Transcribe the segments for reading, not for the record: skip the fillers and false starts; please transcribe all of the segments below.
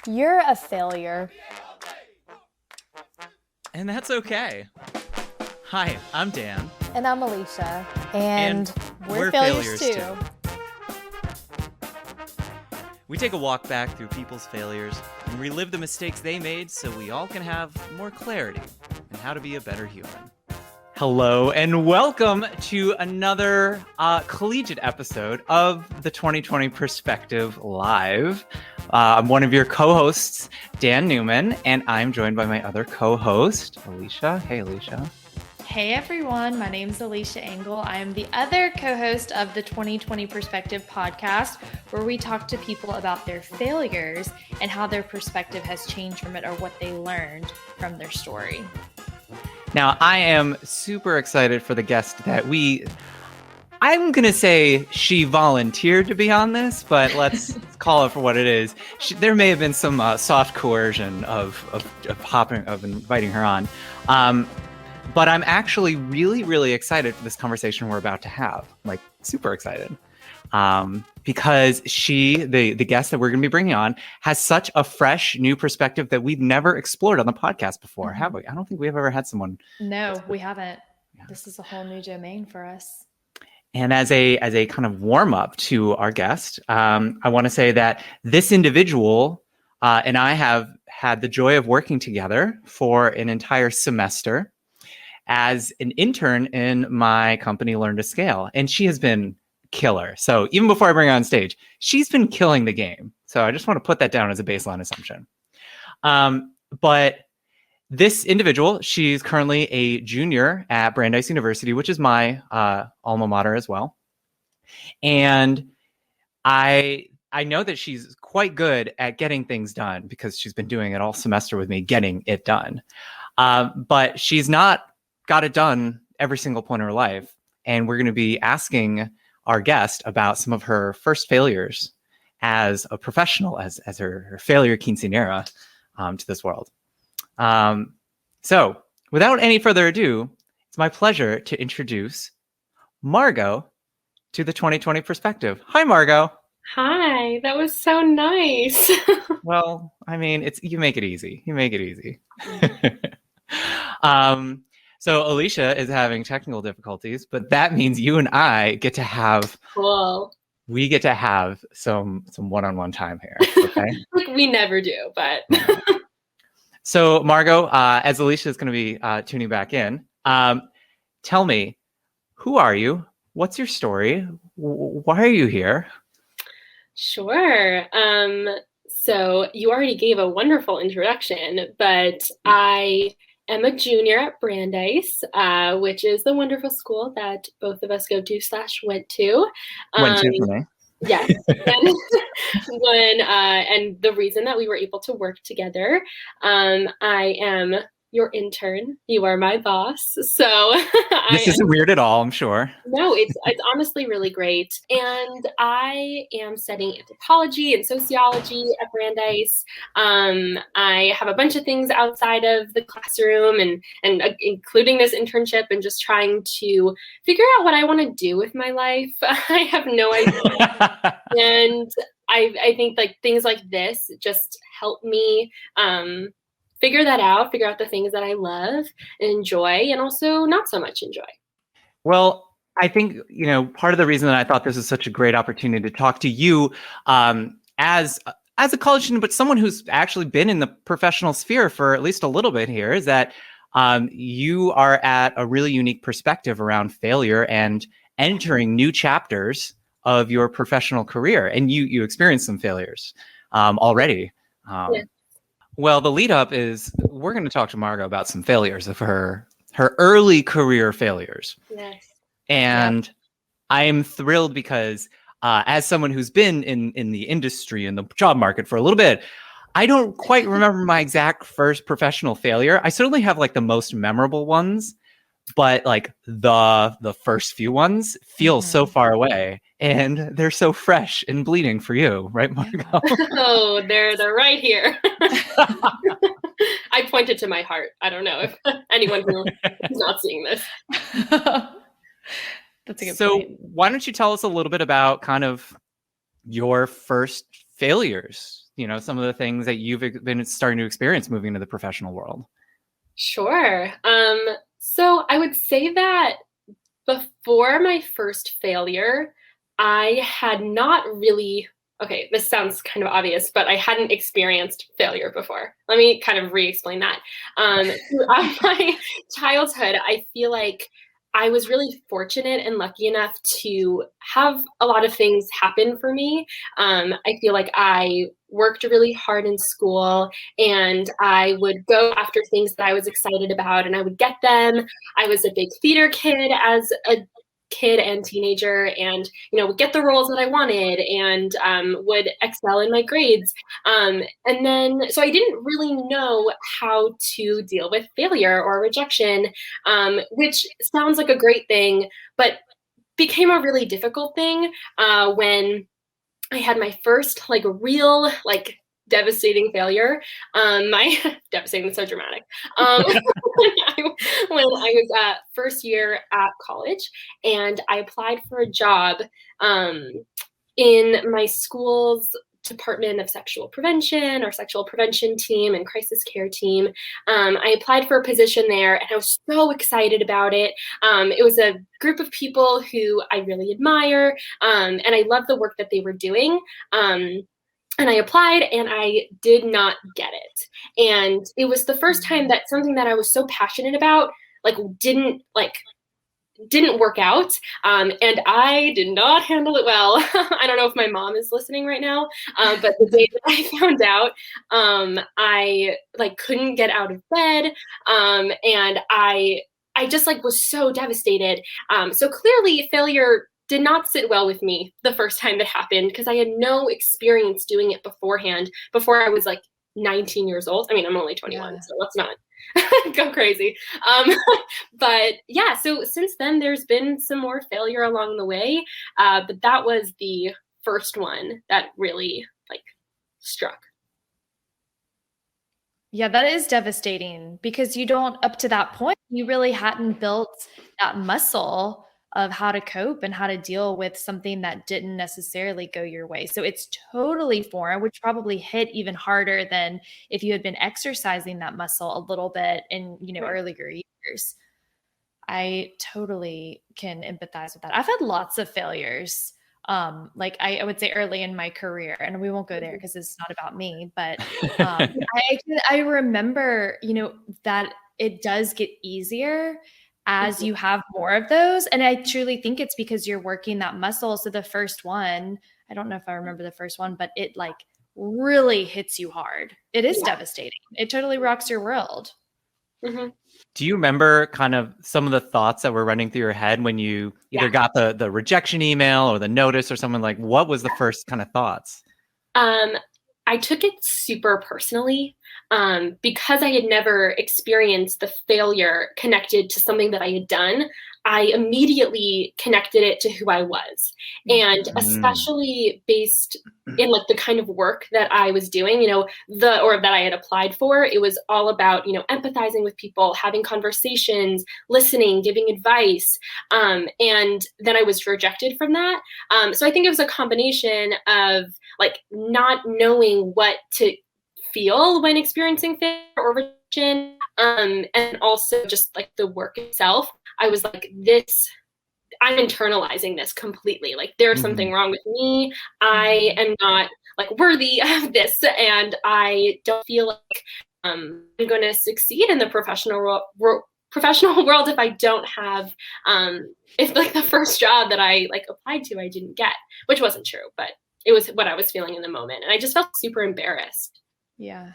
You're a failure. And that's okay. Hi, I'm Dan. And I'm Alicia. And we're failures too. We take a walk back through people's failures and relive the mistakes they made so we all can have more clarity in how to be a better human. Hello and welcome to another collegiate episode of the 2020 Perspective Live. I'm one of your co-hosts, Dan Newman, and I'm joined by my other co-host, Alicia. Hey, Alicia. Hey everyone, my name is Alicia Engel. I am the other co-host of the 2020 Perspective podcast, where we talk to people about their failures and how their perspective has changed from it or what they learned from their story. Now, I am super excited for the guest that I'm going to say she volunteered to be on this, but let's call it for what it is. There may have been some soft coercion of inviting her on. But I'm actually really, really excited for this conversation we're about to have. Like, super excited. Because the guest that we're going to be bringing on, has such a fresh, new perspective that we've never explored on the podcast before, have we? I don't think we've ever had someone. No, we haven't. Yeah. This is a whole new domain for us. And as a kind of warm up to our guest, I want to say that this individual and I have had the joy of working together for an entire semester as an intern in my company, Learn to Scale. And she has been killer. So even before I bring her on stage, she's been killing the game. So I just want to put that down as a baseline assumption. But this individual, she's currently a junior at Brandeis University, which is my alma mater as well. And I know that she's quite good at getting things done because she's been doing it all semester with me, getting it done. But she's not got it done every single point in her life. And we're going to be asking our guest about some of her first failures as a professional, as her failure quinceanera to this world. So without any further ado, it's my pleasure to introduce Margo to the 2020 Perspective. Hi, Margo. Hi, that was so nice. Well, I mean, you make it easy. You make it easy. So Alicia is having technical difficulties, but that means you and I get to have we get to have some one-on-one time here. Okay. Like we never do, but so Margo, as Alicia is going to be tuning back in, tell me, who are you? What's your story? Why are you here? Sure. So you already gave a wonderful introduction, but I am a junior at Brandeis, which is the wonderful school that both of us go to / went to. Went to for me. Yes. And the reason that we were able to work together, I am your intern. You are my boss. So this isn't weird at all, I'm sure. No, it's honestly really great. And I am studying anthropology and sociology at Brandeis. I have a bunch of things outside of the classroom and including this internship and just trying to figure out what I want to do with my life. I have no idea. And I think like things like this just help me figure out the things that I love and enjoy and also not so much enjoy. Well, I think, part of the reason that I thought this was such a great opportunity to talk to you as a college student, but someone who's actually been in the professional sphere for at least a little bit here, is that you are at a really unique perspective around failure and entering new chapters of your professional career. And you experienced some failures already. Yeah. Well, the lead up is we're going to talk to Margo about some failures of her early career failures. Yes. And I am thrilled because as someone who's been in the industry and the job market for a little bit, I don't quite remember my exact first professional failure. I certainly have like the most memorable ones, but like the first few ones feel so far away and they're so fresh and bleeding for you, right, Margo? Oh, they're right here. I pointed to my heart. I don't know if anyone who is not seeing this. That's a good So point. why don't you tell us a little bit about kind of your first failures some of the things that you've been starting to experience moving into the professional world. Sure. So I would say that before my first failure, I had not really, okay, this sounds kind of obvious, but I hadn't experienced failure before. Let me kind of re-explain that. Throughout my childhood, I feel like I was really fortunate and lucky enough to have a lot of things happen for me. I feel like I worked really hard in school, and I would go after things that I was excited about, and I would get them. I was a big theater kid as a kid and teenager, and would get the roles that I wanted, and would excel in my grades. And then, so I didn't really know how to deal with failure or rejection, which sounds like a great thing, but became a really difficult thing when I had my first real devastating failure. Devastating is so dramatic. When I was first year at college, and I applied for a job in my school's Department of Sexual Prevention or Sexual Prevention team and crisis care team. I applied for a position there, and I was so excited about it. It was a group of people who I really admire, and I love the work that they were doing. And I applied, and I did not get it. And it was the first time that something that I was so passionate about didn't work out, and I did not handle it well. I don't know if my mom is listening right now, but the day that I found out, I couldn't get out of bed, and I just was so devastated. So clearly, failure did not sit well with me the first time that happened, because I had no experience doing it beforehand. Before I was 19 years old. I mean, I'm only 21, so let's not go crazy. But yeah, so since then there's been some more failure along the way. But that was the first one that really struck. Yeah, that is devastating, because up to that point, you really hadn't built that muscle of how to cope and how to deal with something that didn't necessarily go your way. So it's totally foreign, which probably hit even harder than if you had been exercising that muscle a little bit in, earlier years. I totally can empathize with that. I've had lots of failures. I would say early in my career, and we won't go there because it's not about me, but I remember, that it does get easier as you have more of those. And I truly think it's because you're working that muscle. So the first one, I don't know if I remember the first one, but it really hits you hard. It is devastating. It totally rocks your world. Mm-hmm. Do you remember kind of some of the thoughts that were running through your head when you either got the rejection email or the notice or something? What was the first kind of thoughts? I took it super personally, because I had never experienced the failure connected to something that I had done. I immediately connected it to who I was, and especially based in the kind of work that I was doing, or that I had applied for. It was all about, empathizing with people, having conversations, listening, giving advice. And then I was rejected from that. So I think it was a combination of not knowing what to feel when experiencing failure or rejection, and also just the work itself. I was I'm internalizing this completely. There's something wrong with me. I am not worthy of this, and I don't feel like I'm going to succeed in the professional world if I don't have if the first job that I applied to I didn't get, which wasn't true, but it was what I was feeling in the moment, and I just felt super embarrassed. Yeah.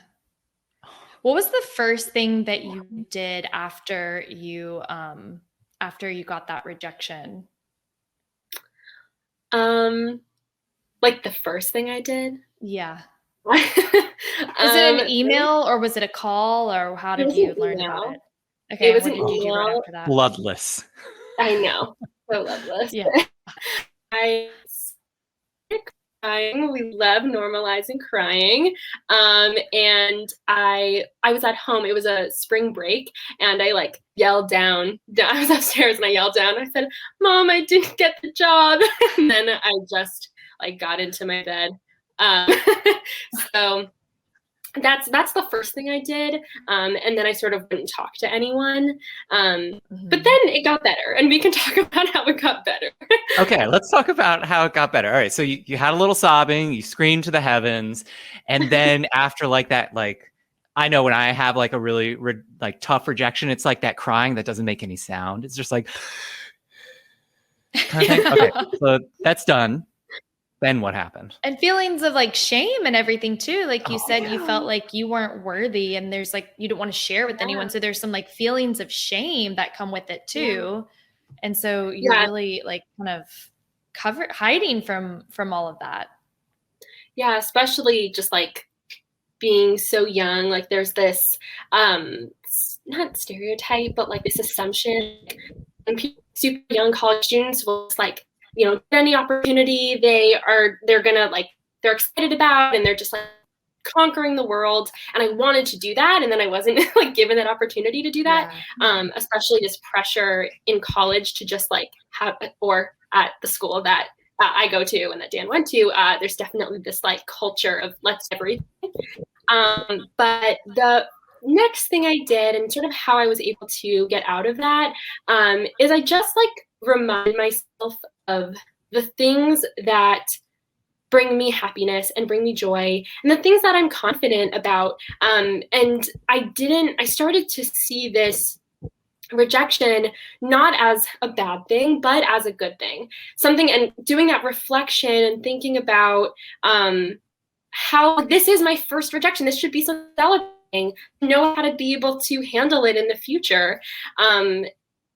What was the first thing that you did after you got that rejection? The first thing I did? Yeah. Was it an email or was it a call, or how did you learn about it? Okay. It was what did you do right after that? Bloodless. I know. So bloodless. Yeah. I crying. We love normalizing crying. And I was at home. It was a spring break, and I yelled down. I was upstairs and I yelled down. I said, "Mom, I didn't get the job." And then I just got into my bed. So that's the first thing I did. And then I sort of wouldn't talk to anyone. But then it got better, and we can talk about how it got better. Okay, let's talk about how it got better. All right, so you had a little sobbing, you screamed to the heavens, and then after like that, like I know when I have like a really like tough rejection, it's like that crying that doesn't make any sound. It's just like kind of thing. Okay, so that's done. Then what happened? And feelings of like shame and everything too. Like you said, you felt like you weren't worthy, and there's like, you don't want to share with anyone. So there's some like feelings of shame that come with it too. And so you're really like kind of hiding from all of that. Yeah. Especially just like being so young. Like there's this, not stereotype, but like this assumption when people, super young college students will just like, get any opportunity they're gonna like, they're excited about, and they're just like conquering the world. And I wanted to do that, and then I wasn't like given that opportunity to do that. Especially this pressure in college to just like have, or at the school that I go to and that Dan went to, there's definitely this like culture of let's everything. But the next thing I did, and sort of how I was able to get out of that, is I just like remind myself of the things that bring me happiness and bring me joy, and the things that I'm confident about. And I started to see this rejection not as a bad thing, but as a good thing. Something, and doing that reflection and thinking about how this is my first rejection. This should be something celebrating. Know how to be able to handle it in the future.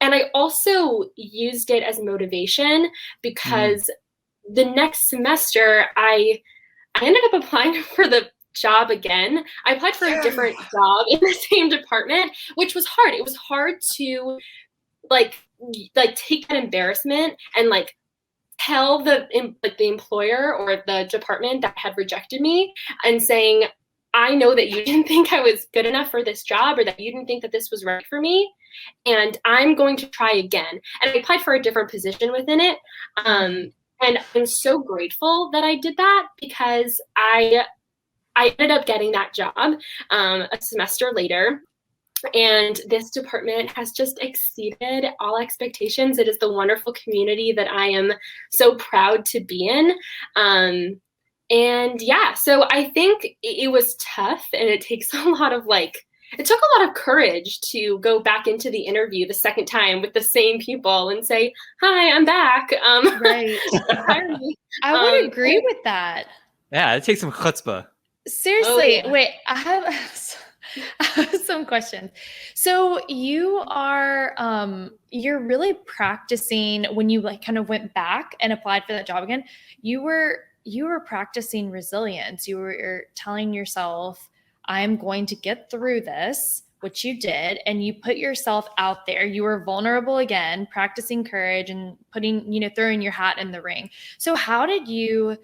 And I also used it as motivation, because the next semester I ended up applying for the job again. I applied for a different job in the same department, which was hard. It was hard to like take that embarrassment and like tell the employer or the department that had rejected me and saying, I know that you didn't think I was good enough for this job, or that you didn't think that this was right for me, and I'm going to try again. And I applied for a different position within it. And I'm so grateful that I did that, because I ended up getting that job a semester later. And this department has just exceeded all expectations. It is the wonderful community that I am so proud to be in. And yeah, so I think it was tough, and it takes a lot of it took a lot of courage to go back into the interview the second time with the same people and say, hi, I'm back. Right. I would agree with that. Yeah, it takes some chutzpah. Seriously. Wait, I have some questions. So you are, you're really practicing when you like kind of went back and applied for that job again, you were practicing resilience. You were telling yourself, I'm going to get through this, which you did. And you put yourself out there. You were vulnerable again, practicing courage and throwing your hat in the ring. So how did you,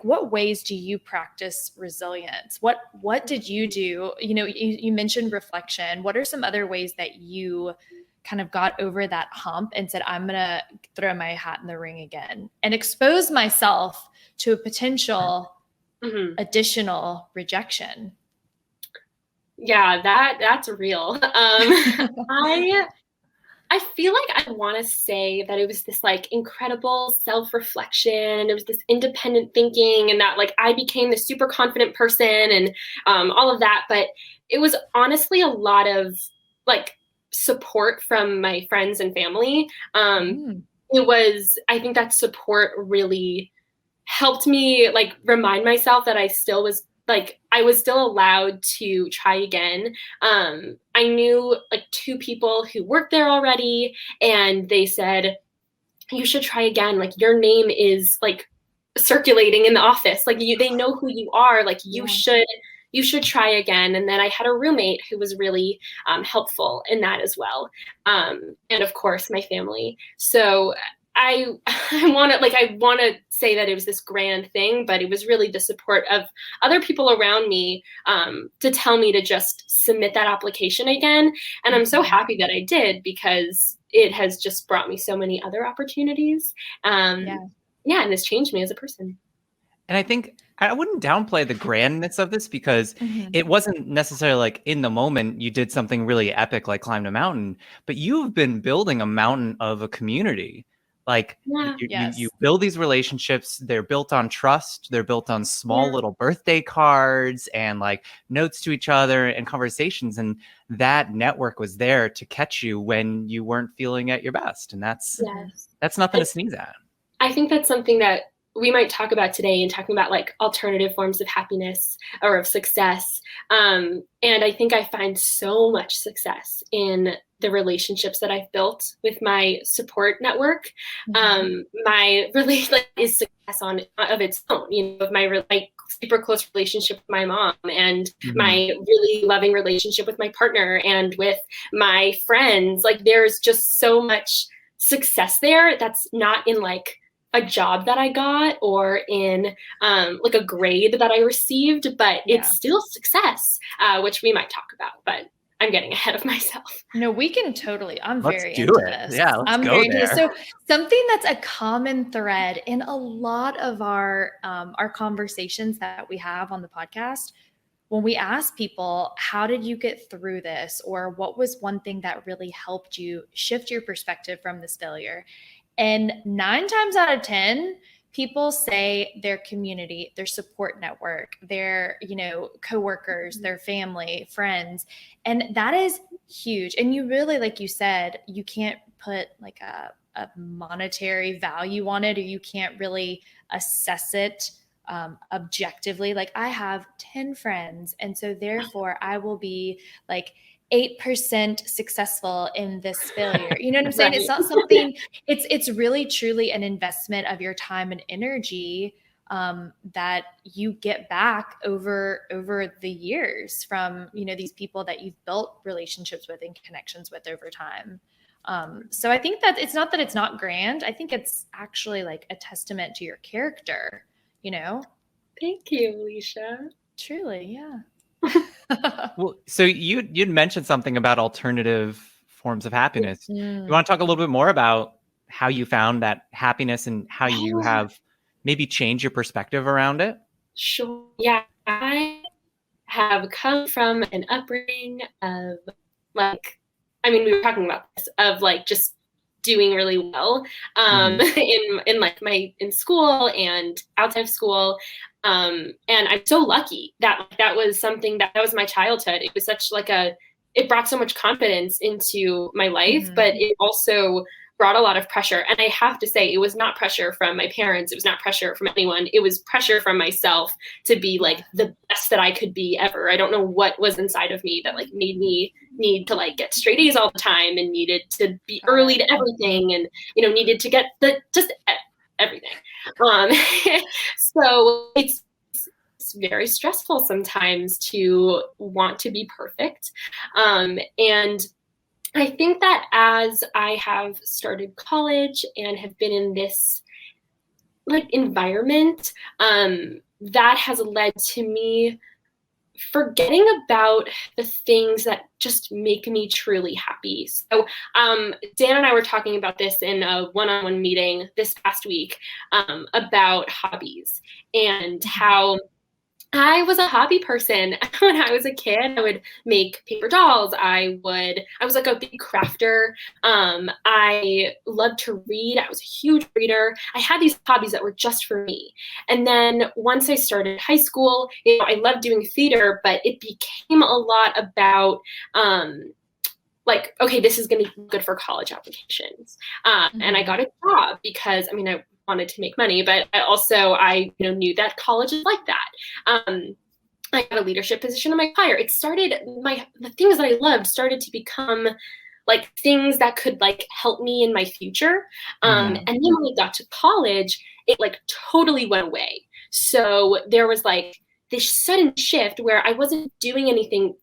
what ways do you practice resilience? What did you do? You mentioned reflection. What are some other ways that you kind of got over that hump and said, I'm going to throw my hat in the ring again and expose myself to a potential additional rejection? Yeah, that's real. I feel like I want to say that it was this like incredible self-reflection, and it was this independent thinking, and that like I became this super confident person and all of that. But it was honestly a lot of like support from my friends and family. I think that support really helped me like remind myself that I was still allowed to try again. I knew like 2 people who worked there already, and they said, you should try again. Like your name is like circulating in the office. Like they know who you are. Like you should try again. And then I had a roommate who was really helpful in that as well. And of course my family. So I want to say that it was this grand thing, but it was really the support of other people around me to tell me to just submit that application again. And I'm so happy that I did, because it has just brought me so many other opportunities. And it's changed me as a person. And I think I wouldn't downplay the grandness of this because it wasn't necessarily like in the moment you did something really epic like climbed a mountain, but you've been building a mountain of a community. Like Yeah. you build these relationships, they're built on trust, they're built on small Yeah. little birthday cards and like notes to each other and conversations. And that network was there to catch you when you weren't feeling at your best. And that's nothing to sneeze at. I think that's something that we might talk about today, and talking about like alternative forms of happiness or of success. And I think I find so much success in the relationships that I've built with my support network. My relationship is success of its own, with my super close relationship with my mom, and my really loving relationship with my partner and with my friends. Like there's just so much success there that's not in like a job that I got or in like a grade that I received, but it's still success, which we might talk about, but I'm getting ahead of myself. No, we can totally. Let's very into this. Yeah, let's go there. So something that's a common thread in a lot of our conversations that we have on the podcast, when we ask people, how did you get through this? Or what was one thing that really helped you shift your perspective from this failure? And 9 times out of 10, people say their community, their support network, their, coworkers, their family, friends. And that is huge. And you really, like you said, you can't put like a monetary value on it, or you can't really assess it objectively. Like I have 10 friends. And so therefore I will be like 8% successful in this failure. You know what I'm saying? It's not something, it's really truly an investment of your time and energy that you get back over the years from, these people that you've built relationships with and connections with over time. So I think that it's not that it's not grand. I think it's actually like a testament to your character, Thank you, Alicia. Truly. Yeah. Well, so you'd mentioned something about alternative forms of happiness. You want to talk a little bit more about how you found that happiness and how you have maybe changed your perspective around it? Sure. Yeah. I have come from an upbringing of we were talking about this, of like just doing really well in school and outside of school. And I'm so lucky that that was something that was my childhood. It was such it brought so much confidence into my life, but it also brought a lot of pressure. And I have to say, it was not pressure from my parents. It was not pressure from anyone. It was pressure from myself to be like the best that I could be ever. I don't know what was inside of me that like made me need to like get straight A's all the time and needed to be early to everything and, needed to get everything. So it's very stressful sometimes to want to be perfect. And I think that as I have started college and have been in this like environment, that has led to me forgetting about the things that just make me truly happy. So Dan and I were talking about this in a one-on-one meeting this past week about hobbies and how I was a hobby person. When I was a kid, I would make paper dolls. I was like a big crafter. I loved to read. I was a huge reader. I had these hobbies that were just for me. And then once I started high school, I loved doing theater, but it became a lot about okay, this is going to be good for college applications. And I got a job because, I wanted to make money, but I knew that college is like that. I got a leadership position in my choir. It started, the things that I loved started to become like things that could like help me in my future. And then when I got to college, it like totally went away. So there was like this sudden shift where I wasn't doing anything.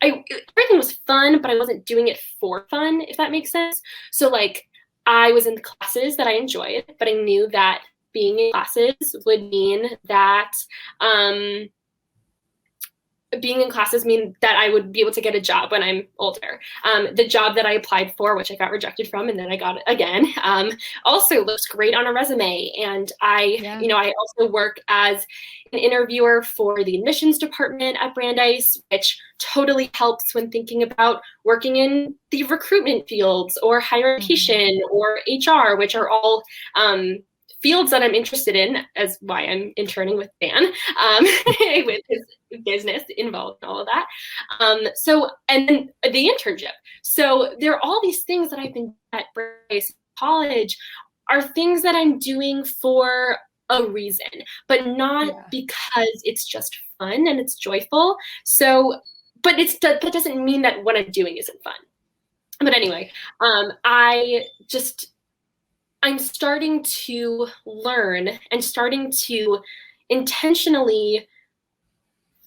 Everything was fun, but I wasn't doing it for fun, if that makes sense. So like I was in the classes that I enjoyed, but I knew that being in classes would mean that being in classes mean that I would be able to get a job when I'm older. The job that I applied for, which I got rejected from, and then I got it again, also looks great on a resume. And I also work as an interviewer for the admissions department at Brandeis, which totally helps when thinking about working in the recruitment fields or higher education or HR, which are all fields that I'm interested in, as why I'm interning with Dan, with his business involved in all of that. And then the internship. So there are all these things that I've been at Brandeis College are things that I'm doing for a reason, but not because it's just fun and it's joyful. So, but that doesn't mean that what I'm doing isn't fun. But anyway, I'm starting to learn and starting to intentionally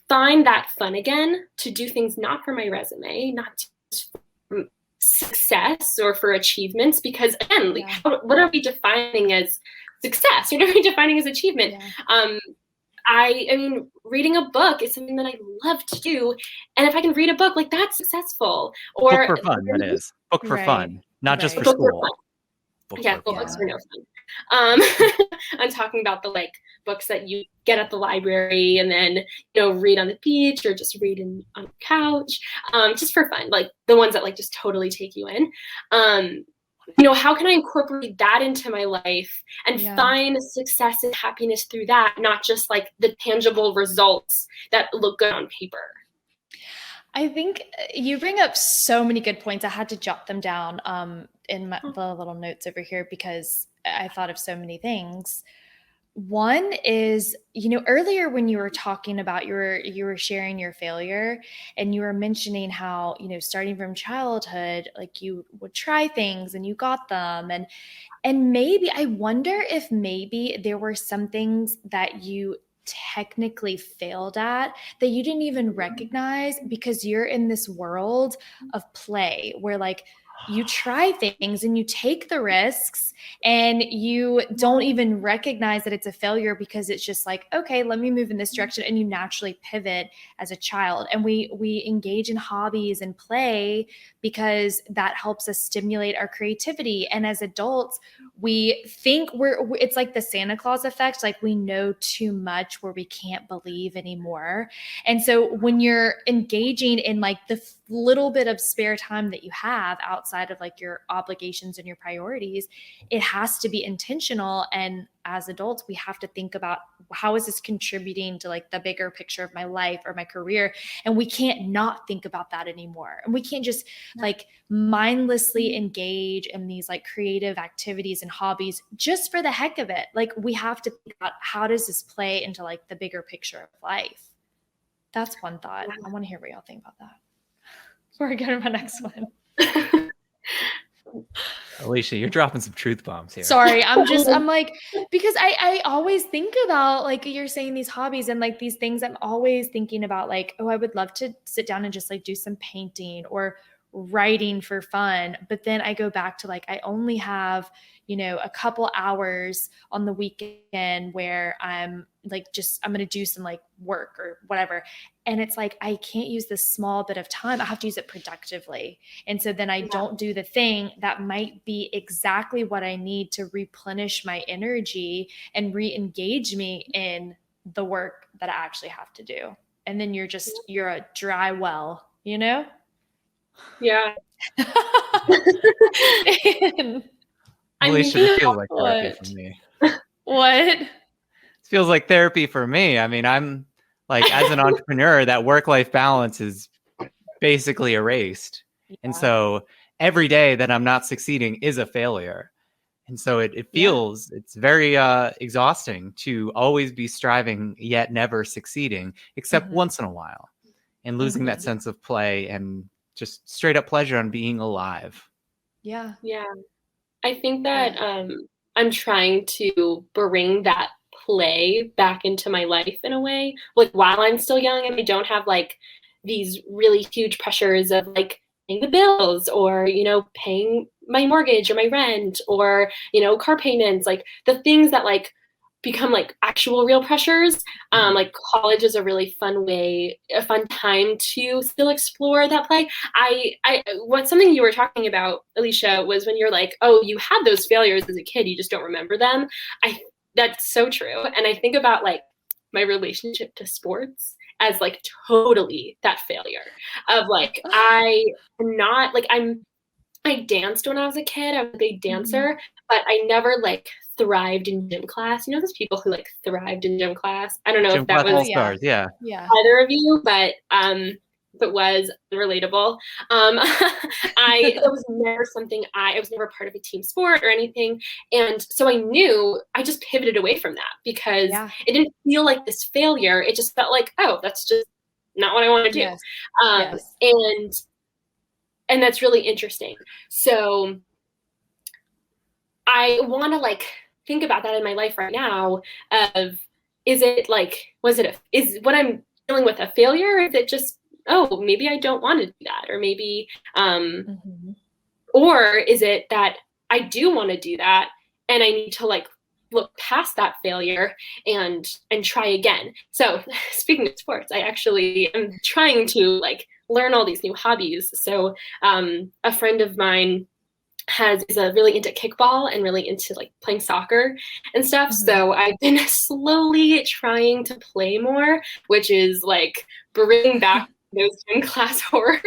find that fun again, to do things not for my resume, not just for success or for achievements, because again, what are we defining as success? What are we defining as achievement? I mean, reading a book is something that I love to do. And if I can read a book, like, that's successful. Or book for fun, that is. Book for fun, not just for book school. Books are no fun. I'm talking about the books that you get at the library and then read on the beach or just read on the couch, just for fun, like the ones that just totally take you in. How can I incorporate that into my life and find success and happiness through that, not just the tangible results that look good on paper? I think you bring up so many good points. I had to jot them down in the little notes over here because I thought of so many things. One is, earlier when you were talking about you were sharing your failure and you were mentioning how, starting from childhood, you would try things and you got them. And maybe I wonder if maybe there were some things that you technically failed at that you didn't even recognize because you're in this world of play where you try things and you take the risks and you don't even recognize that it's a failure because it's just okay, let me move in this direction. And you naturally pivot as a child. And we engage in hobbies and play because that helps us stimulate our creativity. And as adults, we think it's like the Santa Claus effect. We know too much where we can't believe anymore. And so when you're engaging in the little bit of spare time that you have outside of your obligations and your priorities, it has to be intentional. And as adults, we have to think about, how is this contributing to the bigger picture of my life or my career? And we can't not think about that anymore. And we can't just mindlessly engage in these creative activities and hobbies just for the heck of it. We have to think about, how does this play into the bigger picture of life? That's one thought. I want to hear what y'all think about that before I go to my next one. Alicia, you're dropping some truth bombs here. Sorry, I'm because I always think about you're saying these hobbies and these things. I'm always thinking about oh, I would love to sit down and just do some painting or writing for fun. But then I go back to I only have, a couple hours on the weekend where I'm I'm going to do some work or whatever. And it's I can't use this small bit of time. I have to use it productively. And so then I don't do the thing that might be exactly what I need to replenish my energy and re-engage me in the work that I actually have to do. And then you're a dry well, Yeah. Alicia, it feels like therapy for me. What? It feels like therapy for me. I mean, I'm as an entrepreneur, that work-life balance is basically erased. Yeah. And so every day that I'm not succeeding is a failure. And so it feels, it's very exhausting to always be striving yet never succeeding, except once in a while, and losing that sense of play and just straight up pleasure on being alive. Yeah. Yeah. I think that I'm trying to bring that play back into my life in a way, while I'm still young and I don't have these really huge pressures of paying the bills or, paying my mortgage or my rent or, car payments, the things that become like actual real pressures. Like college is a really a fun time to still explore that play. Something you were talking about, Alicia, was when you're like, oh, you had those failures as a kid, you just don't remember them. That's so true. And I think about like my relationship to sports as like totally that failure of like, I danced when I was a kid. I was a big dancer, but I never like thrived in gym class. You know those people who like thrived in gym class? I don't know Gym if that class was all-stars, yeah. either of you, but if it was, relatable. It was never something I was never part of a team sport or anything. And so I knew I just pivoted away from that because it didn't feel like this failure. It just felt like, oh, that's just not what I want to do. Yes. And that's really interesting. So I want to like think about that in my life right now of, is what I'm dealing with a failure? Or is it just, oh, maybe I don't want to do that? Or maybe, or is it that I do want to do that and I need to like look past that failure and try again. So speaking of sports, I actually am trying to like learn all these new hobbies. So a friend of mine is really into kickball and really into like playing soccer and stuff. So I've been slowly trying to play more, which is like bringing back those gym class horrors.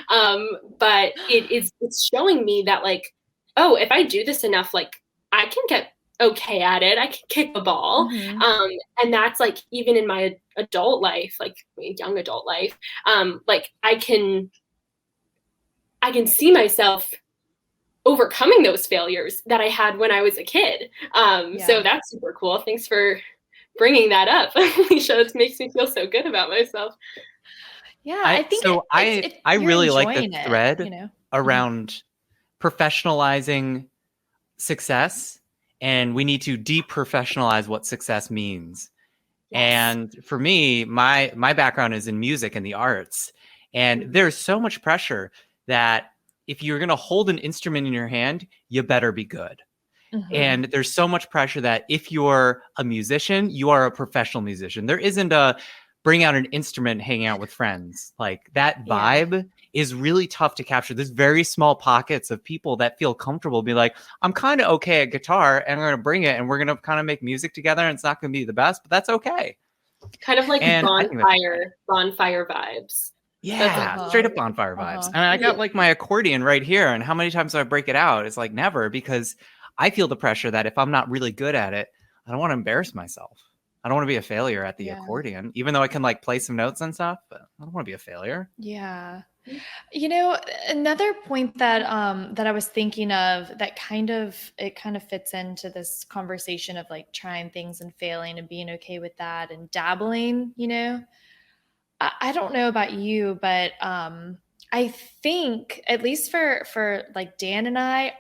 But it's showing me that like, oh, if I do this enough, like I can get okay at it. I can kick a ball. And that's like, even in my adult life, like young adult life, like I can see myself overcoming those failures that I had when I was a kid. So that's super cool. Thanks for bringing that up, Alicia. It makes me feel so good about myself. Yeah, I think I really like the thread around professionalizing success, and we need to deprofessionalize what success means. Yes. And for me, my background is in music and the arts, and there's so much pressure that if you're going to hold an instrument in your hand, you better be good. And there's so much pressure that if you're a musician, you are a professional musician. There isn't a bring out an instrument, hang out with friends. Like that vibe is really tough to capture. There's very small pockets of people that feel comfortable be like, I'm kind of okay at guitar and I'm going to bring it and we're going to kind of make music together. And it's not going to be the best, but that's okay. Kind of like bonfire vibes. Yeah, straight up bonfire vibes. And I got like my accordion right here. And how many times do I break it out? It's like never, because I feel the pressure that if I'm not really good at it, I don't want to embarrass myself. I don't want to be a failure at the accordion, even though I can like play some notes and stuff, but I don't want to be a failure. Yeah. You know, another point that I was thinking of that kind of fits into this conversation of like trying things and failing and being okay with that and dabbling, you know. I don't know about you, but I think at least for like Dan and I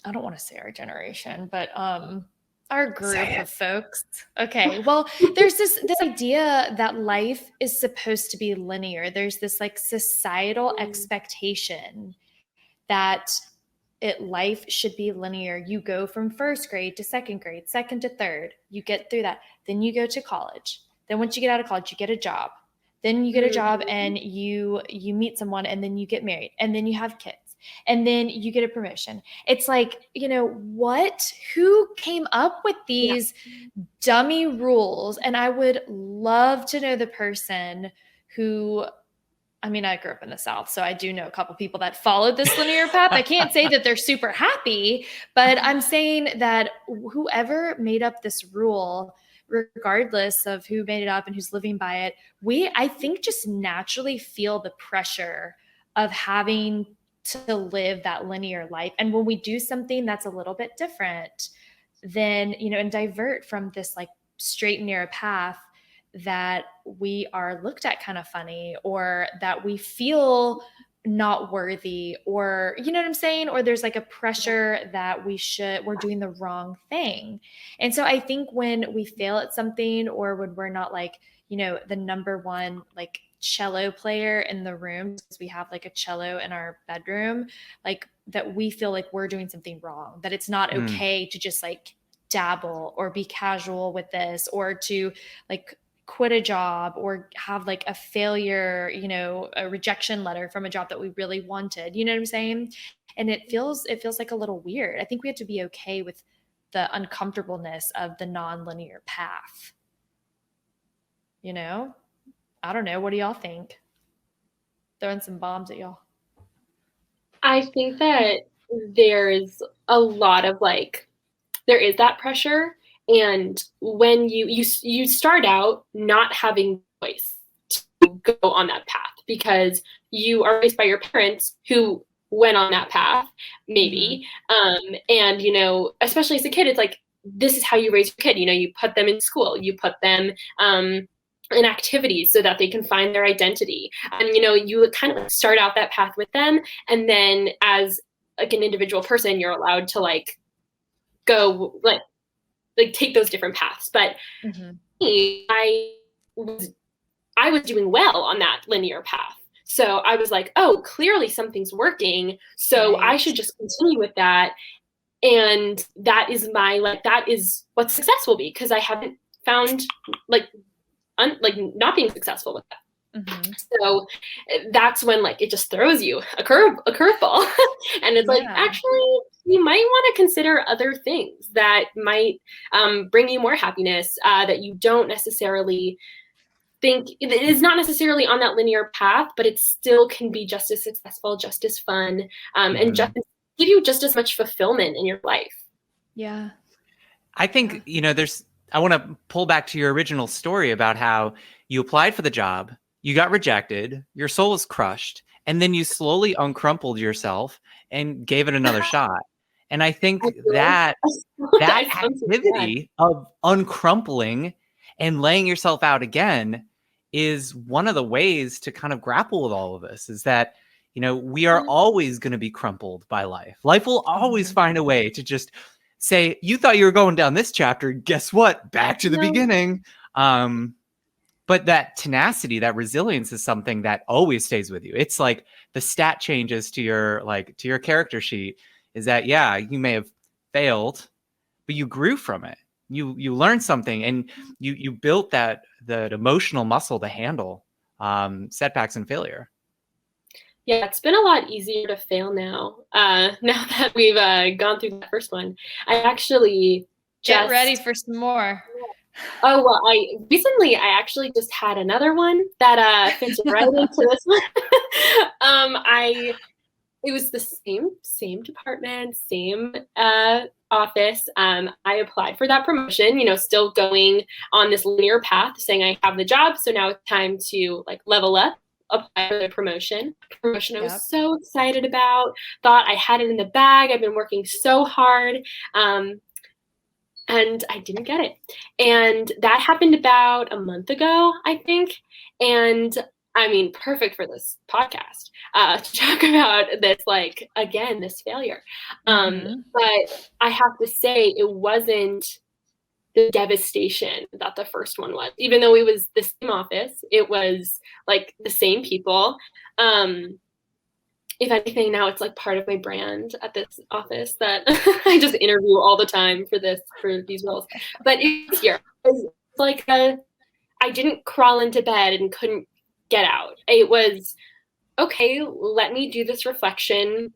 don't want to say our generation, but our group of folks. Okay. Well, there's this idea that life is supposed to be linear. There's this like societal expectation that life should be linear. You go from first grade to second grade, second to third. You get through that. Then you go to college. Then once you get out of college, you get a job. Then you get a job and you meet someone and then you get married and then you have kids. And then you get a promotion. It's like, you know, who came up with these dummy rules? And I would love to know the person who, I mean, I grew up in the South, so I do know a couple people that followed this linear path. I can't say that they're super happy, but I'm saying that whoever made up this rule, regardless of who made it up and who's living by it, I think just naturally feel the pressure of having to live that linear life. And when we do something that's a little bit different, then, you know, and divert from this like straight and narrow path, that we are looked at kind of funny, or that we feel not worthy, or, you know what I'm saying? Or there's like a pressure that we're doing the wrong thing. And so I think when we fail at something, or when we're not like, you know, the number one like cello player in the room, because we have like a cello in our bedroom, like that we feel like we're doing something wrong, that it's not okay to just like dabble or be casual with this, or to like quit a job or have like a failure, you know, a rejection letter from a job that we really wanted. You know what I'm saying? And it feels like a little weird. I think we have to be okay with the uncomfortableness of the non-linear path. You know? I don't know. What do y'all think? Throwing some bombs at y'all. I think that there's a lot of like, there is that pressure. And when you start out not having choice to go on that path because you are raised by your parents who went on that path, maybe. And, you know, especially as a kid, it's like, this is how you raise your kid. You know, you put them in school, you put them in activities so that they can find their identity. And, you know, you kind of start out that path with them. And then as like an individual person, you're allowed to like go like take those different paths. But me, I was doing well on that linear path. So I was like, oh, clearly something's working. So I should just continue with that. And that is that is what success will be, because I haven't found not being successful with that. So that's when like it just throws you a curveball. And it's like, actually, you might want to consider other things that might bring you more happiness, that you don't necessarily think it is not necessarily on that linear path, but it still can be just as successful, just as fun, and just give you just as much fulfillment in your life. Yeah. I think, you know, I want to pull back to your original story about how you applied for the job, you got rejected, your soul was crushed, and then you slowly uncrumpled yourself and gave it another shot. And I think that activity of uncrumpling and laying yourself out again is one of the ways to kind of grapple with all of this, is that, you know, we are always going to be crumpled by life. Life will always find a way to just say, you thought you were going down this chapter. Guess what? Back to the beginning. But that tenacity, that resilience is something that always stays with you. It's like the stat changes to your character sheet is that, yeah, you may have failed, but you grew from it. You learned something, and you built that emotional muscle to handle setbacks and failure. Yeah, it's been a lot easier to fail now. Now that we've gone through the first one, I actually get ready for some more. Oh, well, I actually just had another one that fits right into this one. It was the same department, same office. I applied for that promotion, you know, still going on this linear path, saying I have the job, so now it's time to like level up, apply for the promotion. I was so excited about, thought I had it in the bag. I've been working so hard. And I didn't get it. And that happened about a month ago, I think. And I mean, perfect for this podcast to talk about this, like, again, this failure. But I have to say, it wasn't the devastation that the first one was. Even though it was the same office, it was like the same people. If anything, now it's like part of my brand at this office that I just interview all the time for these roles. But it's here. It's like I didn't crawl into bed and couldn't get out. It was, okay, let me do this reflection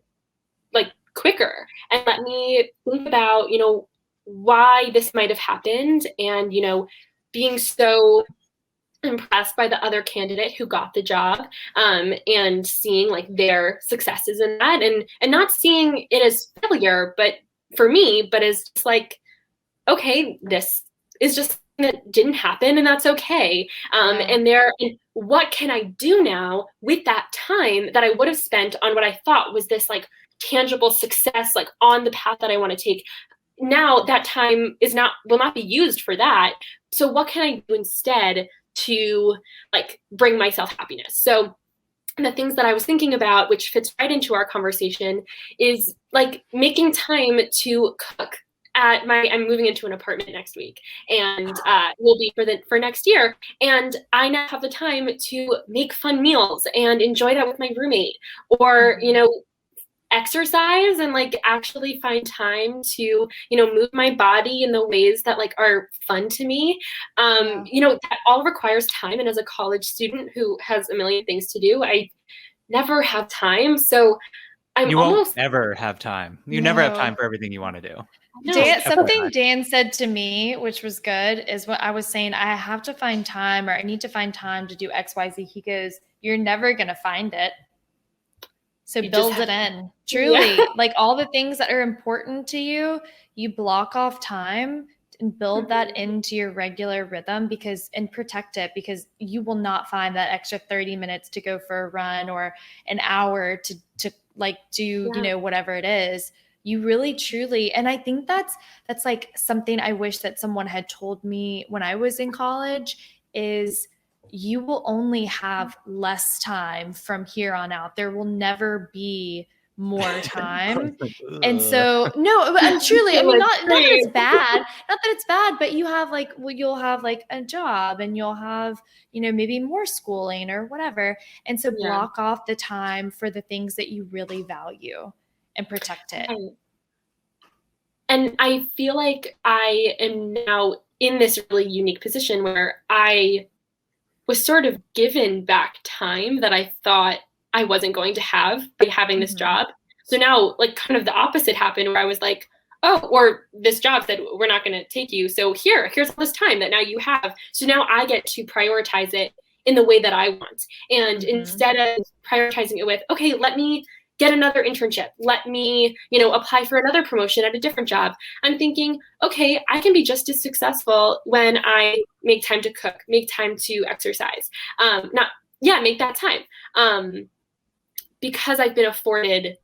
like quicker, and let me think about, you know, why this might have happened, and, you know, being so impressed by the other candidate who got the job, and seeing like their successes in that, and not seeing it as failure, but for me, but as just like, okay, this is just that didn't happen, and that's okay. And what can I do now with that time that I would have spent on what I thought was this like tangible success, like on the path that I want to take? Now that time will not be used for that. So what can I do instead to like bring myself happiness? So the things that I was thinking about, which fits right into our conversation, is like making time to cook. I'm moving into an apartment next week, and will be for next year. And I now have the time to make fun meals and enjoy that with my roommate, or, you know, exercise and like actually find time to, move my body in the ways that like are fun to me. That all requires time. And as a college student who has a million things to do, I never have time. So you won't ever have time. You never have time for everything you want to do. Something Dan said to me, which was good, is what I was saying, I have to find time, or I need to find time to do XYZ. He goes, you're never going to find it. So build it in. Truly, like all the things that are important to you, you block off time and build that into your regular rhythm and protect it, because you will not find that extra 30 minutes to go for a run or an hour to like do, whatever it is. You really, truly. And I think that's like something I wish that someone had told me when I was in college is you will only have less time from here on out. There will never be more time. And so, no, and truly, I mean, not that it's bad, but you have like, you'll have like a job and you'll have, maybe more schooling or whatever. And so block off the time for the things that you really value and protect it. And I feel like I am now in this really unique position where I was sort of given back time that I thought I wasn't going to have by having this job. So now like kind of the opposite happened, where I was like, oh, or this job said, we're not going to take you. So here's all this time that now you have. So now I get to prioritize it in the way that I want. And instead of prioritizing it with, okay, let me get another internship, let me, apply for another promotion at a different job, I'm thinking, okay, I can be just as successful when I make time to cook, make time to exercise, make that time, because I've been afforded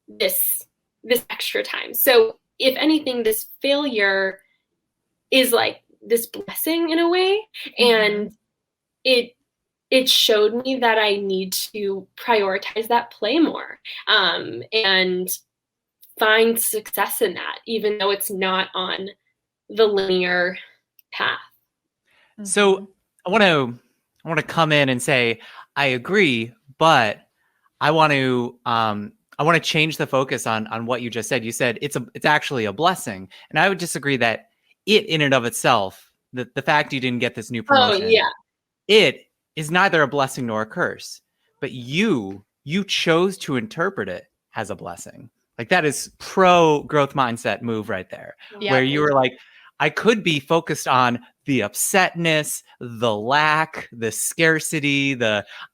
this extra time. So if anything, this failure is like this blessing in a way, and it showed me that I need to prioritize that play more, and find success in that, even though it's not on the linear path. So I want to come in and say, I agree, but I want to change the focus on what you just said. You said it's actually a blessing. And I would disagree that it in and of itself, the fact you didn't get this new promotion, it is neither a blessing nor a curse, but you chose to interpret it as a blessing. Like that is pro growth mindset move right there, where you were like, I could be focused on the upsetness, the lack, the scarcity,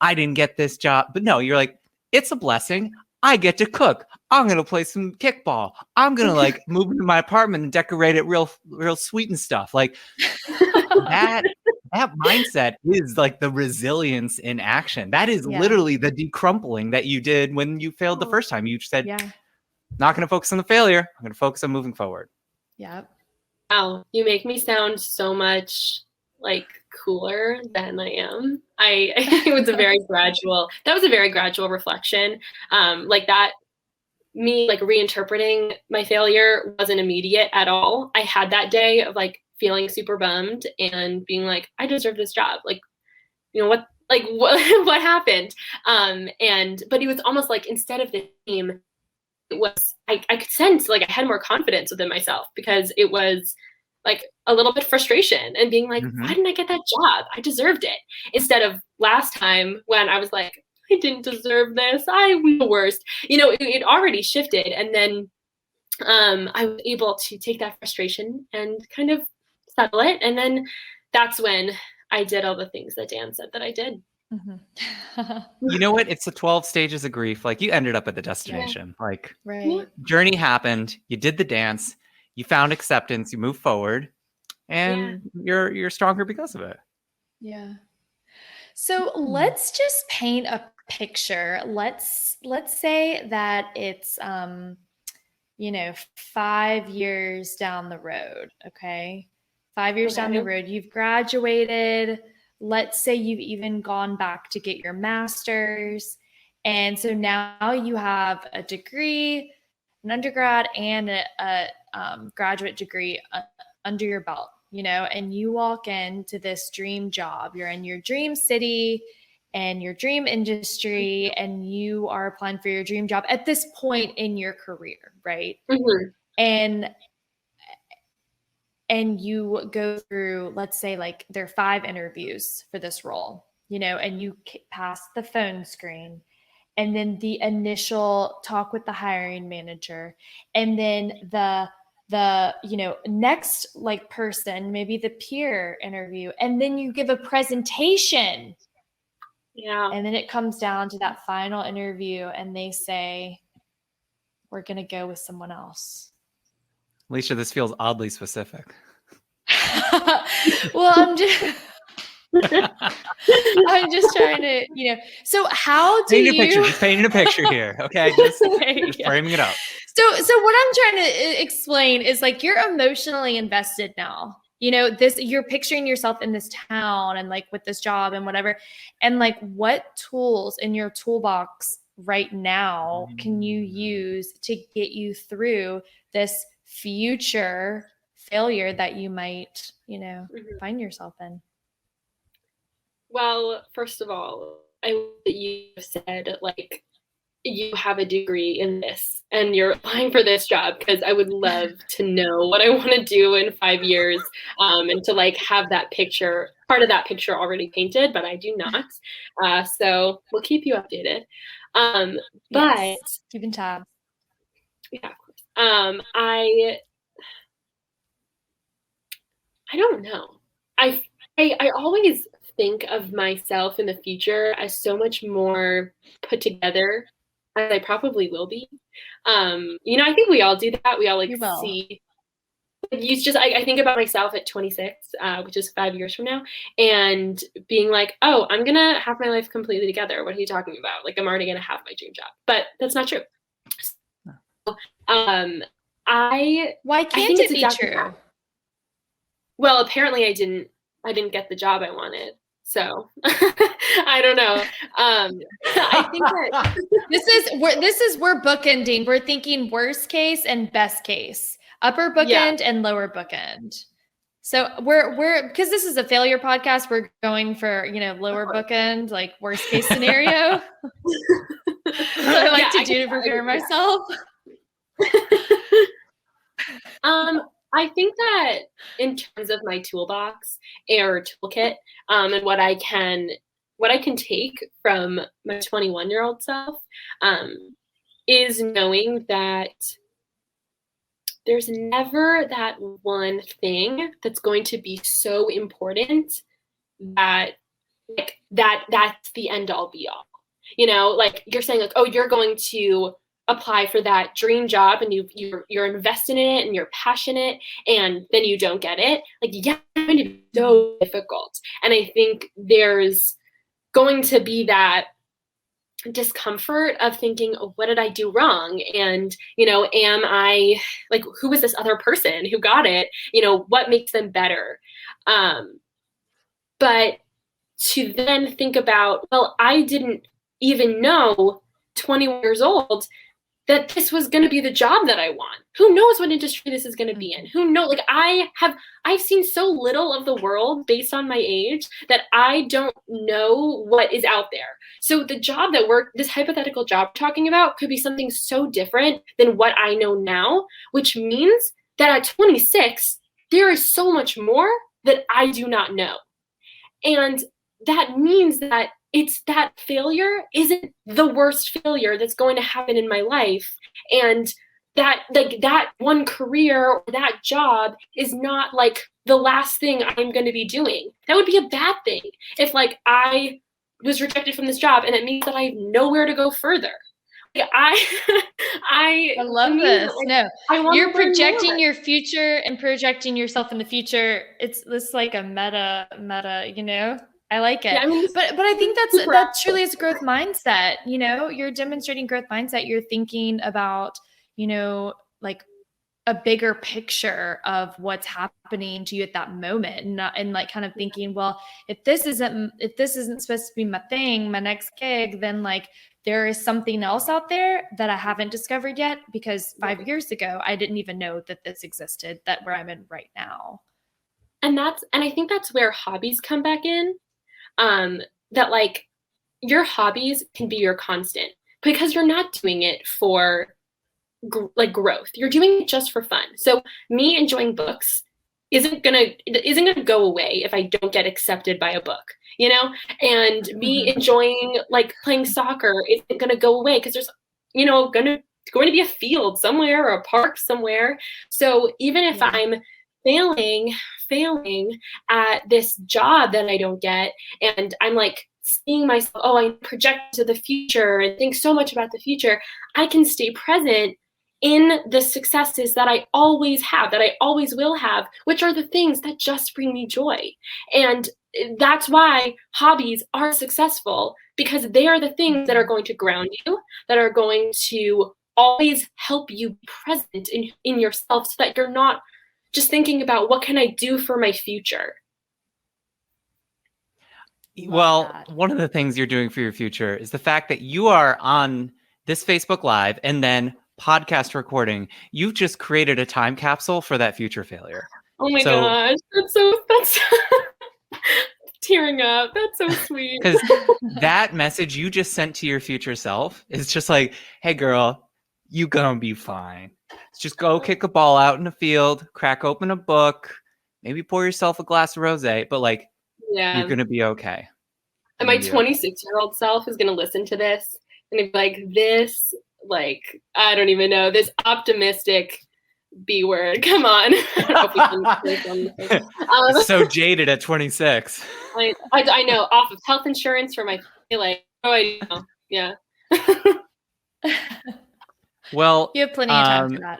I didn't get this job. But no, you're like, it's a blessing. I get to cook. I'm going to play some kickball. I'm going to like move into my apartment and decorate it real sweet and stuff. Like that mindset is like the resilience in action. That is literally the decrumpling that you did when you failed the first time. You said, not going to focus on the failure. I'm going to focus on moving forward. Yep. Wow. You make me sound so much like cooler than I am. It was a very gradual reflection. Like that, me like reinterpreting my failure wasn't immediate at all. I had that day of like feeling super bummed and being like, I deserve this job. Like, what happened? But it was almost like instead of the theme, it was, I could sense like I had more confidence within myself, because it was like a little bit frustration and being like, why didn't I get that job? I deserved it. Instead of last time when I was like, I didn't deserve this. I'm the worst. It already shifted. And then I was able to take that frustration and kind of settle it. And then that's when I did all the things that Dan said that I did. You know what? It's the 12 stages of grief. Like you ended up at the destination. Like journey happened. You did the dance. You found acceptance. You moved forward, and you're stronger because of it. Yeah. So let's just paint a picture. Let's say that it's 5 years down the road. Okay. 5 years down the road, you've graduated. Let's say you've even gone back to get your master's. And so now you have a degree, an undergrad and a graduate degree under your belt, and you walk into this dream job. You're in your dream city and your dream industry, and you are applying for your dream job at this point in your career, right? Mm-hmm. And you go through, let's say, like there are 5 interviews for this role, and you pass the phone screen, and then the initial talk with the hiring manager, and then the next like person, maybe the peer interview, and then you give a presentation. Yeah. And then it comes down to that final interview, and they say, we're going to go with someone else. Alicia, this feels oddly specific. Well, I'm just trying to, so how do just painting a picture here. Okay. Just framing it up. So what I'm trying to explain is like, you're emotionally invested now, you're picturing yourself in this town and like with this job and whatever. And like, what tools in your toolbox right now can you use to get you through this future failure that you might, find yourself in? Well, first of all, you said like you have a degree in this and you're applying for this job, because I would love to know what I want to do in 5 years, and to like have that picture, part of that picture already painted, but I do not. So we'll keep you updated. But keeping tabs. Yeah, of course. I don't know. I always think of myself in the future as so much more put together as I probably will be. I think we all do that. We all like see. I think about myself at 26, which is 5 years from now, and being like, oh, I'm gonna have my life completely together. What are you talking about? Like, I'm already gonna have my dream job, but that's not true. Why can't it be true? Well, apparently I didn't get the job I wanted. So I don't know. I think that we're bookending. We're thinking worst case and best case, upper bookend and lower bookend. So we're because this is a failure podcast, we're going for, lower bookend, like worst case scenario. So I like to do to prepare myself. I think that in terms of my toolbox or toolkit, and what I can take from my 21-year-old self, is knowing that there's never that one thing that's going to be so important that that's the end all be all. Like you're saying, like, oh, you're going to apply for that dream job and you're invested in it and you're passionate, and then you don't get it. Like, yeah, it's going to be so difficult. And I think there's going to be that discomfort of thinking, oh, what did I do wrong? And, am I like, who is this other person who got it? What makes them better? But to then think about, well, I didn't even know 21 years old that this was going to be the job that I want. Who knows what industry this is going to be in? Who knows? Like, I've seen so little of the world based on my age that I don't know what is out there. So the job this hypothetical job we're talking about could be something so different than what I know now, which means that at 26, there is so much more that I do not know. And that means that it's that failure isn't the worst failure that's going to happen in my life. And that one career or that job is not like the last thing I'm going to be doing. That would be a bad thing if like I was rejected from this job and it means that I have nowhere to go further. Like, I love this. Like, no, you're projecting your future and projecting yourself in the future. It's this like a meta, I like it. Yeah, but I think that truly is growth mindset. You're demonstrating growth mindset. You're thinking about, like a bigger picture of what's happening to you at that moment, and like kind of thinking, well, if this isn't supposed to be my thing, my next gig, then like there is something else out there that I haven't discovered yet, because 5 years ago, I didn't even know that this existed, that where I'm in right now. And I think that's where hobbies come back in. That like your hobbies can be your constant because you're not doing it for growth. You're doing it just for fun. So me enjoying books isn't gonna go away if I don't get accepted by a book, and me enjoying like playing soccer isn't gonna go away because there's going to be a field somewhere or a park somewhere. So even if I'm failing at this job that I don't get, and I'm like seeing myself, I project to the future and think so much about the future, I can stay present in the successes that I always have, that I always will have, which are the things that just bring me joy. And that's why hobbies are successful, because they are the things that are going to ground you, that are going to always help you be present in yourself, so that you're not just thinking about what can I do for my future. Well, one of the things you're doing for your future is the fact that you are on this Facebook Live and then podcast recording. You've just created a time capsule for that future failure. Oh my gosh, that's tearing up. That's so sweet. Because that message you just sent to your future self is just like, hey girl, you gonna be fine. Just go kick a ball out in the field, crack open a book, maybe pour yourself a glass of rosé, but like, you're gonna be okay. And my 26-year-old self is gonna listen to this and be like, this, like, I don't even know, this optimistic B word. Come on. So jaded at 26. I know, off of health insurance for my family. I know. Yeah. Well, you have plenty of time for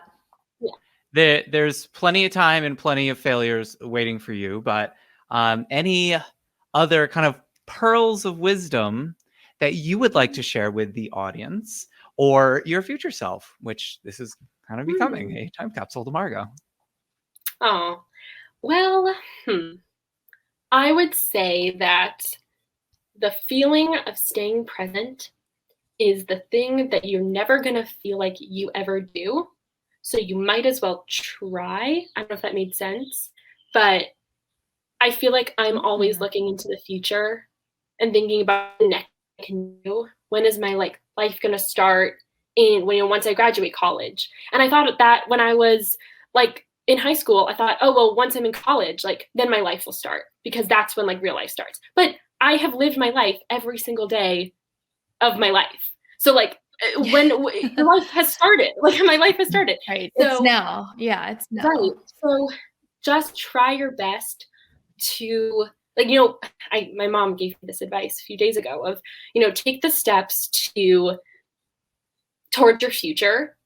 that. There's plenty of time and plenty of failures waiting for you, but any other kind of pearls of wisdom that you would like to share with the audience or your future self, which this is kind of becoming a time capsule to Margo? Oh, well, I would say that the feeling of staying present is the thing that you're never going to feel like you ever do. So you might as well try. I don't know if that made sense, but I feel like I'm always looking into the future and thinking about the next thing I can do. When is my life going to start once I graduate college? And I thought that when I was like in high school, I thought, once I'm in college, like then my life will start, because that's when like real life starts. But I have lived my life every single day of my life. So like when the life has started, like my life has started. Right. So, it's now. Yeah, it's now. Right. So just try your best to, like, my mom gave me this advice a few days ago of, take the steps towards your future.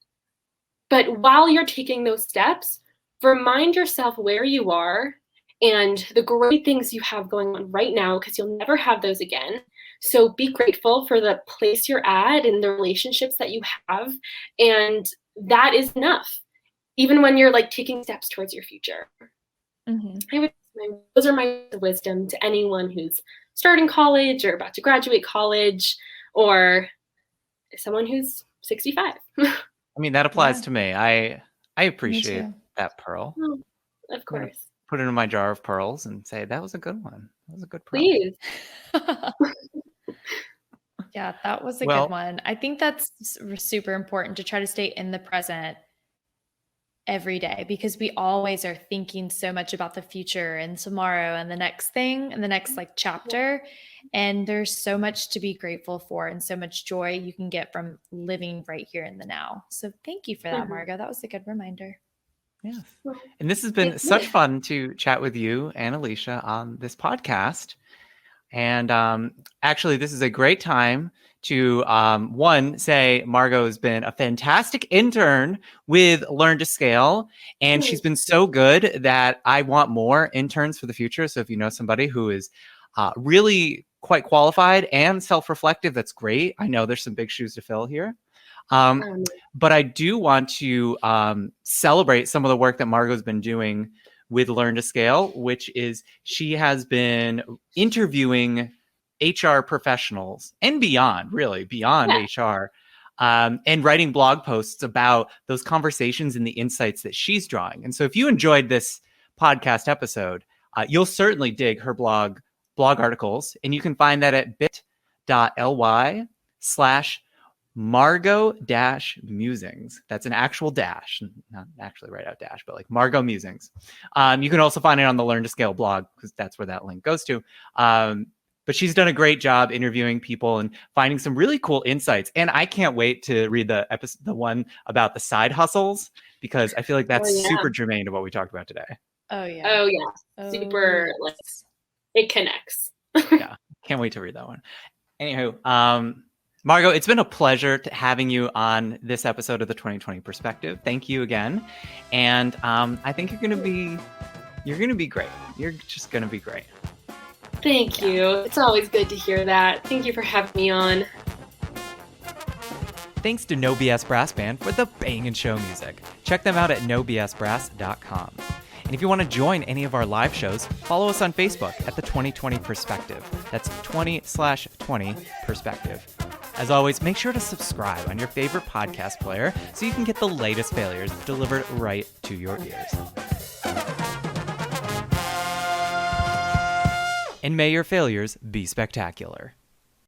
But while you're taking those steps, remind yourself where you are and the great things you have going on right now, because you'll never have those again. So be grateful for the place you're at and the relationships that you have. And that is enough, even when you're like taking steps towards your future. Those are my wisdom to anyone who's starting college or about to graduate college, or someone who's 65. I mean, that applies to me. I appreciate that pearl. Oh, of course. Put it in my jar of pearls and say, that was a good one. That was a good pearl. Please. Yeah, that was a good one. I think that's super important to try to stay in the present every day, because we always are thinking so much about the future and tomorrow and the next thing and the next like chapter. And there's so much to be grateful for and so much joy you can get from living right here in the now. So thank you for that, Margo. That was a good reminder. Yes. And this has been such fun to chat with you and Alicia on this podcast. And actually, this is a great time to, say Margo has been a fantastic intern with Learn to Scale. And she's been so good that I want more interns for the future. So if you know somebody who is really quite qualified and self-reflective, that's great. I know there's some big shoes to fill here. But I do want to celebrate some of the work that Margo's been doing with Learn to Scale, which is she has been interviewing HR professionals and beyond, really beyond HR, and writing blog posts about those conversations and the insights that she's drawing. And so if you enjoyed this podcast episode, you'll certainly dig her blog articles, and you can find that at bit.ly/Margo-musings. That's an actual dash, not actually write out dash, but like Margo Musings. You can also find it on the Learn to Scale blog because that's where that link goes to. But she's done a great job interviewing people and finding some really cool insights. And I can't wait to read the one about the side hustles, because I feel like that's super germane to what we talked about today. Oh yeah. Oh yeah. Super. Like, it connects. Yeah. Can't wait to read that one. Anywho, Margo, it's been a pleasure having you on this episode of the 2020 Perspective. Thank you again. And I think you're going to be great. You're just going to be great. Thank you. It's always good to hear that. Thank you for having me on. Thanks to No BS Brass Band for the bangin' show music. Check them out at nobsbrass.com. And if you want to join any of our live shows, follow us on Facebook at the 2020 Perspective. That's 20/20 Perspective. As always, make sure to subscribe on your favorite podcast player so you can get the latest failures delivered right to your ears. And may your failures be spectacular.